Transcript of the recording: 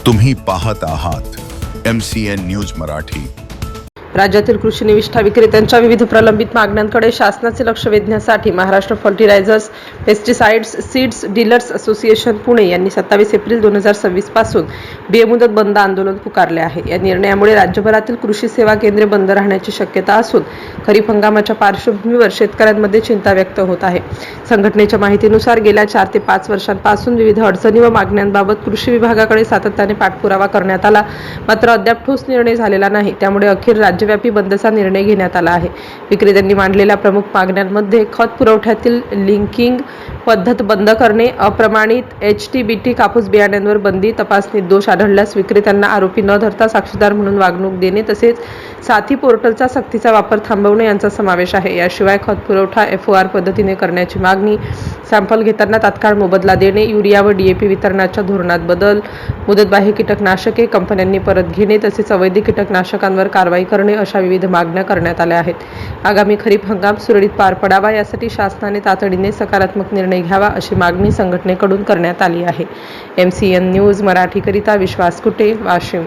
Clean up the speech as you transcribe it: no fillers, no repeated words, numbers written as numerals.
तुम्ही पाहत आहात MCN न्यूज मराठी। राज्यातील कृषी निविष्ठा विक्रेत्यांच्या विविध प्रलंबित मागण्यांकडे शासनाचे लक्ष वेधण्यासाठी Maharashtra fertilisers, pesticides, seeds dealers association Pune यांनी 27 एप्रिल 2026 पासून बेमुदत बंद आंदोलन पुकारले आहे। या निर्णयामुळे राज्यभरातील कृषी सेवा केंद्रे बंद राहण्याची शक्यता असून खरीप हंगामाच्या पार्श्वभूमीवर शेतकऱ्यांमध्ये चिंता व्यक्त होत आहे। संघटनेच्या माहितीनुसार गेल्या 4 ते 5 वर्षांपासून विविध अडचणी व मागण्यांबाबत कृषी विभागाकडे सातत्याने पाठपुरावा करण्यात आला, मात्र अद्याप ठोस निर्णय झालेला नाही। त्यामुळे अखेर राज्यव्यापी बंदचा निर्णय घेण्यात आला आहे। विक्रेत्यांनी मांडलेल्या प्रमुख मागण्यांमध्ये खत पुरवठ्यातील लिंकिंग पद्धत बंद करणे, अप्रमाणित HTBT कापूस बियाण्यांवर बंदी, तपासणीत दोष आढळल्यास विक्रेत्यांना आरोपी न धरता साक्षीदार म्हणून वागणूक देणे तसेच साथी पोर्टलचा सक्तीचा वापर थांबवणे यांचा समावेश आहे। याशिवाय खत पुरवठा FOR पद्धतीने करण्याची मागणी, सॅम्पल घेताना तात्काळ मोबदला देणे, युरिया व DAP वितरणाच्या धोरणात बदल, मुदतबाह्य कीटकनाशके कंपन्यांनी परत घेणे तसेच अवैध कीटकनाशकांवर कारवाई करणे अशा विविध मागण्या करण्यात आल्या आहेत। आगामी खरीप हंगाम सुरळीत पार पडावा यासाठी शासनाने तातडीने सकारात्मक निर्णय घ्यावा अशी मागणी संघटनेकडून करण्यात आली आहे। MCN न्यूज मराठीकरिता विश्वास कुटे, वाशिम।